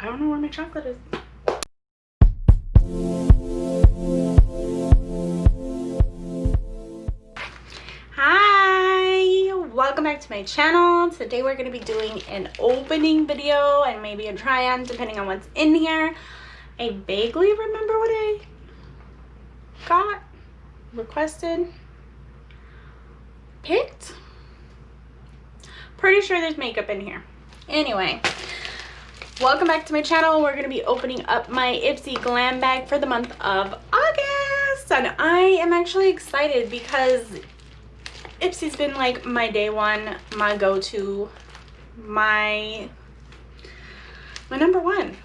I don't know where my chocolate is. Hi, welcome back to my channel. Today we're going to be doing an opening video and maybe a try-on depending on what's in here. I vaguely remember what I got, requested, picked. Pretty sure there's makeup in here. Anyway, welcome back to my channel. We're going to be opening up my Ipsy Glam bag for the month of August. And I am actually excited because Ipsy's been like my day one, my go-to, my number one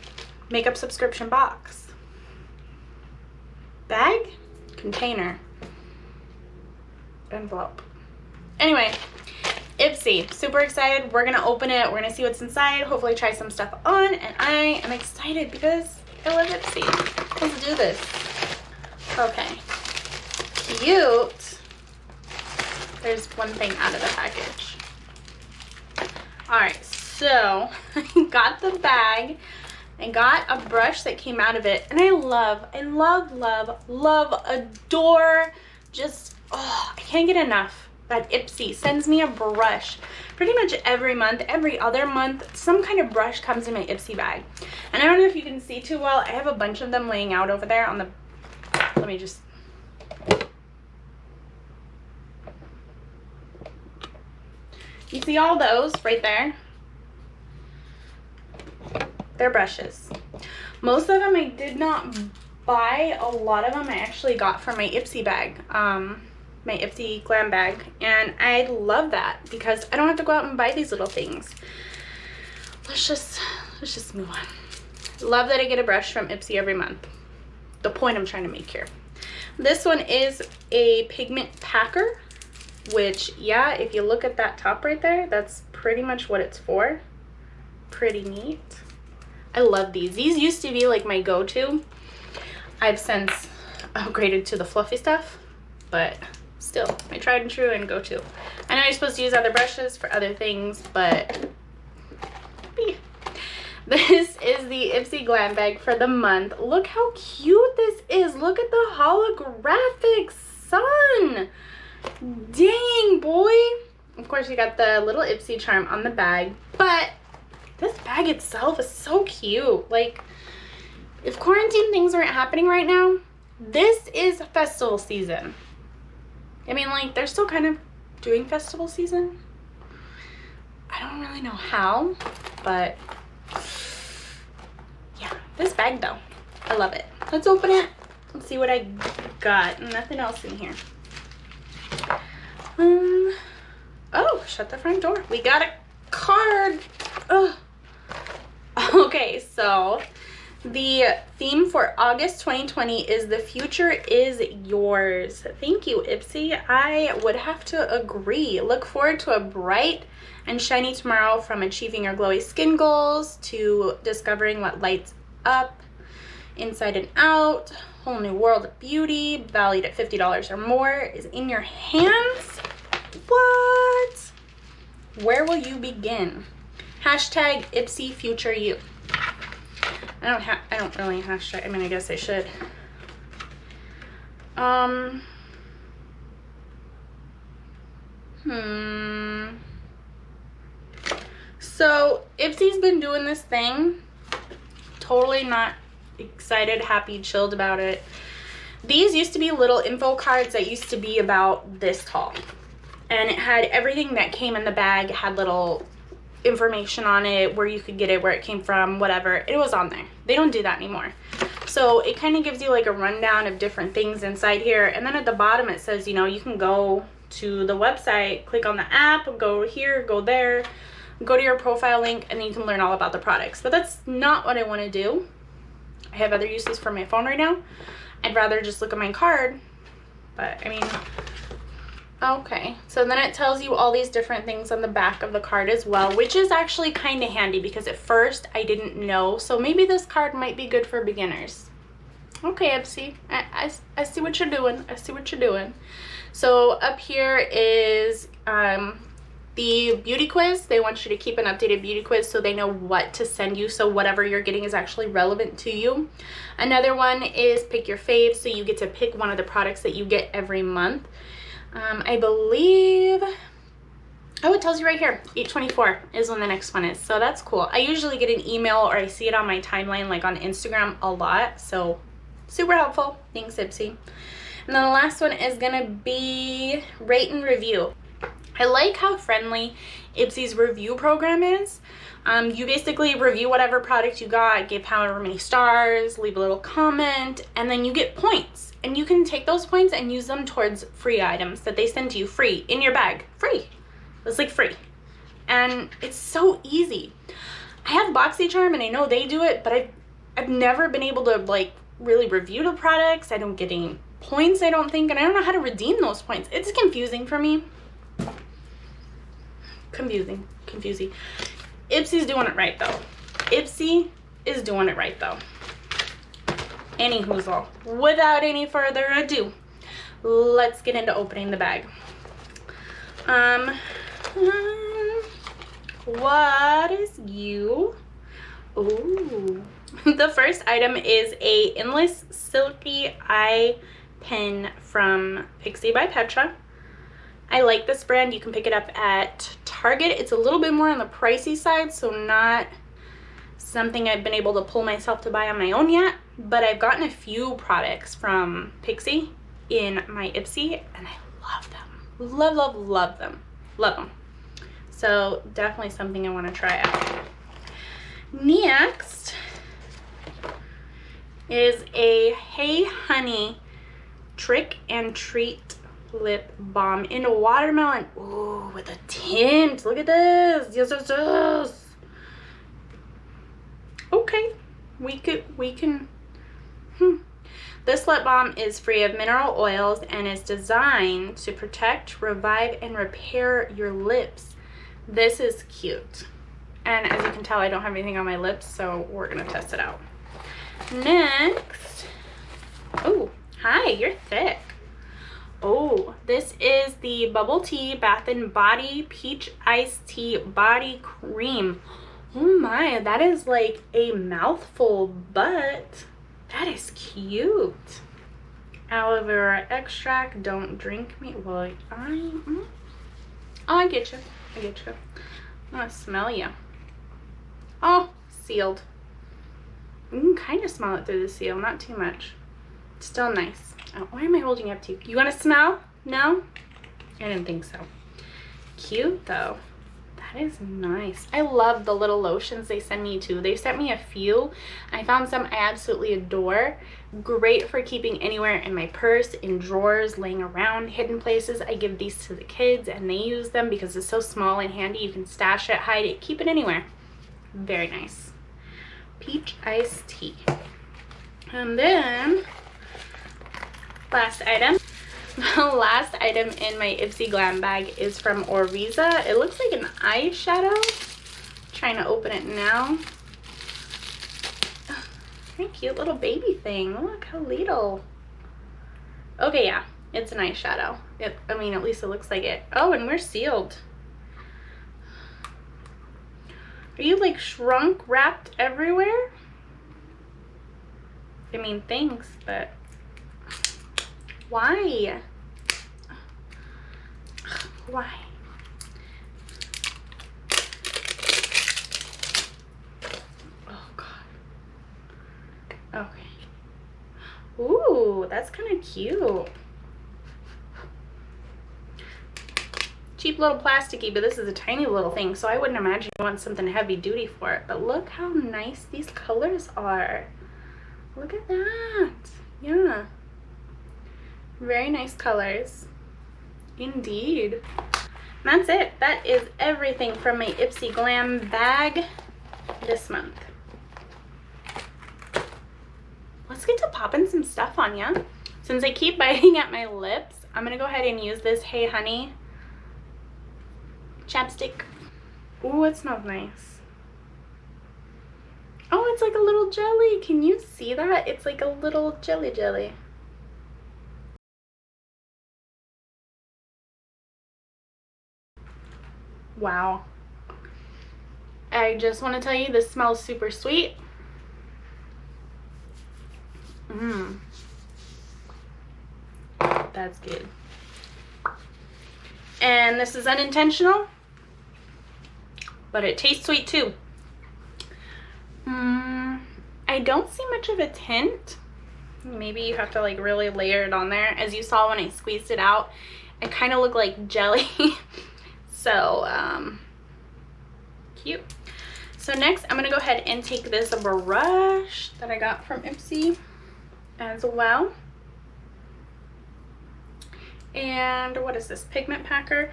makeup subscription box. Bag, container, envelope. Anyway, Ipsy, super excited. We're gonna open it. We're gonna see what's inside. Hopefully try some stuff on. And I am excited because I love Ipsy. Let's do this. Okay. Cute. There's one thing out of the package. Alright, so I got the bag. I got a brush that came out of it. And I love, adore, just, oh, I can't get enough that Ipsy sends me a brush pretty much every month, every other month. Some kind of brush comes in my Ipsy bag. And I don't know if you can see too well. I have a bunch of them laying out over there on the, let me just, you see all those right there? They're brushes. Most of them I did not buy. A lot of them I actually got from my Ipsy bag. My Ipsy Glam bag, and I love that because I don't have to go out and buy these little things. Let's just move on. Love that I get a brush from Ipsy every month. The point I'm trying to make here. This one is a pigment packer, which, yeah, if you look at that top right there, that's pretty much what it's for. Pretty neat. I love these. These used to be like my go-to. I've since upgraded to the fluffy stuff, but still my tried and true and go-to. I know you're supposed to use other brushes for other things, but yeah. This is the Ipsy Glam bag for the month. Look how cute this is. Look at the holographic sun. Dang, boy. Of course, you got the little Ipsy charm on the bag, but this bag itself is so cute. Like, if quarantine things aren't happening right now, this is festival season. I mean, like, they're still kind of doing festival season. I don't really know how, but yeah, this bag though, I love it. Let's open it. Let's see what I got. Nothing else in here. Oh, shut the front door. We got a card. Ugh. Okay, so the theme for August 2020 is "The future is yours." Thank you, Ipsy. I would have to agree. Look forward to a bright and shiny tomorrow, from achieving your glowy skin goals to discovering what lights up inside and out. Whole new world of beauty, valued at $50 or more, is in your hands. What? Where will you begin? Hashtag Ipsy Future You. I don't really hashtag. I mean, I guess I should. So Ipsy's been doing this thing. Totally not excited, happy, chilled about it. These used to be little info cards that used to be about this tall. And it had everything that came in the bag. It had little information on it, where you could get it, where it came from, whatever. It was on there. They don't do that anymore. So it kind of gives you like a rundown of different things inside here. And then at the bottom it says, you know, you can go to the website, click on the app, go here, go there, go to your profile link, and then you can learn all about the products. But that's not what I want to do. I have other uses for my phone right now. I'd rather just look at my card. But I mean, okay, so then it tells you all these different things on the back of the card as well, which is actually kind of handy because at first I didn't know. So maybe this card might be good for beginners. Okay, Ipsy, I see what you're doing. I see what you're doing. So up here is The beauty quiz, they want you to keep an updated beauty quiz so they know what to send you, so whatever you're getting is actually relevant to you. Another one is pick your fave, so you get to pick one of the products that you get every month. I believe, oh, it tells you right here, 8/24 is when the next one is, so that's cool. I usually get an email or I see it on my timeline, like on Instagram a lot, so super helpful. Thanks, Ipsy. And then the last one is gonna be rate and review. I like how friendly Ipsy's review program is. You basically review whatever product you got, give however many stars, leave a little comment, and then you get points. And you can take those points and use them towards free items that they send to you free in your bag. Free. It's like free. And it's so easy. I have BoxyCharm and I know they do it, but I've never been able to like really review the products. I don't get any points, I don't think, and I don't know how to redeem those points. It's confusing for me. Confusing. Ipsy's doing it right though. Ipsy is doing it right though. Anywhoozle, without any further ado, let's get into opening the bag. What is you? Ooh. The first item is a Endless Silky Eye Pen from PIXI by PETRA. I like this brand. You can pick it up at Target. It's a little bit more on the pricey side, so not something I've been able to pull myself to buy on my own yet, but I've gotten a few products from PIXI in my Ipsy and I love them. Love them. So definitely something I want to try out. Next is a Hey Honey Trick and Treat lip balm in a watermelon. Ooh, with a tint. Look at this. Yes. Okay, we can. This lip balm is free of mineral oils and is designed to protect, revive, and repair your lips. This is cute. And as you can tell, I don't have anything on my lips, so we're gonna test it out. Next, oh, hi, you're thick. Oh, this is the Bubble Tea Bath and Body Peach Iced Tea Body Cream. Oh my, that is like a mouthful, but that is cute. Aloe vera extract, don't drink me. Well, I get you. I'm gonna smell you. Oh, sealed. You can kind of smell it through the seal, not too much. Still nice. Oh, why am I holding up to you? You want to smell? No? I didn't think so. Cute though. That is nice. I love the little lotions they send me too. They sent me a few. I found some I absolutely adore. Great for keeping anywhere in my purse, in drawers, laying around, hidden places. I give these to the kids and they use them because it's so small and handy. You can stash it, hide it, keep it anywhere. Very nice. Peach iced tea. And then last item. The last item in my Ipsy Glam bag is from ORYZA. It looks like an eyeshadow. I'm trying to open it now. Very cute little baby thing. Look how little. Okay, yeah, it's an eyeshadow. I mean, at least it looks like it. Oh, and we're sealed. Are you like shrunk, wrapped everywhere? I mean, thanks, but why? Why? Oh God. Okay. Ooh, that's kind of cute. Cheap little plasticky, but this is a tiny little thing, so I wouldn't imagine you want something heavy duty for it. But look how nice these colors are. Look at that. Yeah. Very nice colors. Indeed. And that's it. That is everything from my Ipsy Glam bag this month. Let's get to popping some stuff on ya. Since I keep biting at my lips, I'm going to go ahead and use this Hey Honey chapstick. Ooh, it smells nice. Oh, it's like a little jelly. Can you see that? It's like a little jelly. Wow. I just want to tell you, this smells super sweet. That's good. And this is unintentional, but it tastes sweet too. I don't see much of a tint. Maybe you have to like really layer it on there. As you saw when I squeezed it out, it kind of looked like jelly. So cute. So next I'm gonna go ahead and take this brush that I got from Ipsy as well. And what is this? Pigment packer.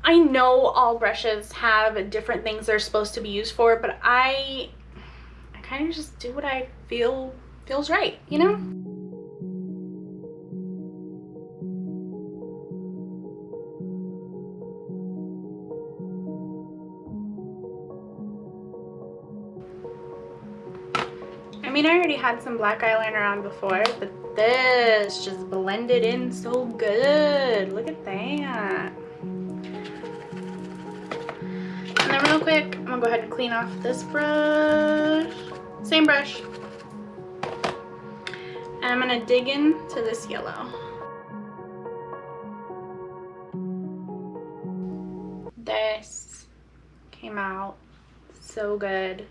I know all brushes have different things they're supposed to be used for, but I kind of just do what I feel feels right, you know? I mean, I already had some black eyeliner on before, but this just blended in so good. Look at that. And then real quick, I'm gonna go ahead and clean off this brush. Same brush. And I'm gonna dig into this yellow. This came out so good.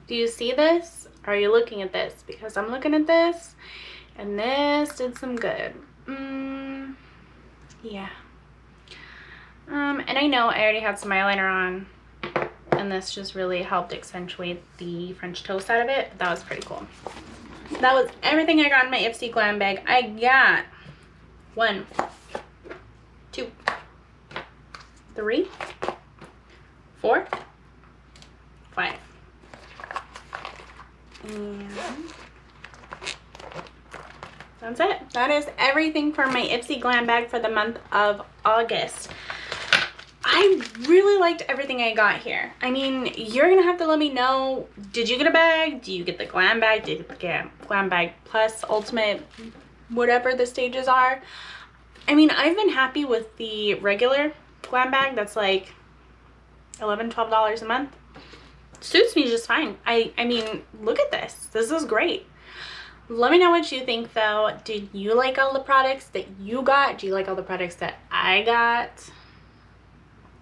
Do you see this? Are you looking at this? Because I'm looking at this, and this did some good. Yeah. And I know I already had some eyeliner on, and this just really helped accentuate the French toast out of it. That was pretty cool. That was everything I got in my Ipsy Glam bag. I got 1, 2, 3, 4, 5. And that's it. That is everything for my Ipsy Glam bag for the month of August. I really liked everything I got here. I mean, you're gonna have to let me know, did you get a bag? Do you get the glam bag? Did you get the glam bag plus ultimate, whatever the stages are? I mean, I've been happy with the regular glam bag that's like $11, $12 a month. Suits me just fine. I mean, look at this. This is great. Let me know what you think though. Did you like all the products that you got? Do you like all the products that I got?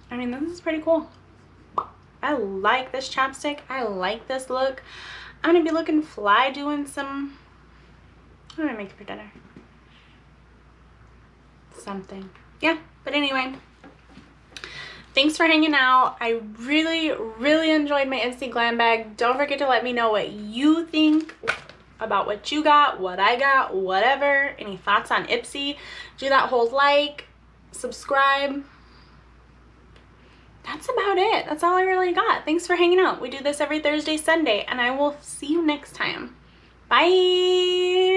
I mean, this is pretty cool. I like this chapstick. I like this look. I'm gonna be looking fly doing some, I'm gonna make it for dinner. Something. Yeah, but anyway. Thanks for hanging out. I really enjoyed my Ipsy Glam bag. Don't forget to let me know what you think about what you got, what I got, whatever. Any thoughts on Ipsy? Do that whole like, subscribe. That's about it. That's all I really got. Thanks for hanging out. We do this every Thursday, Sunday, and I will see you next time. Bye.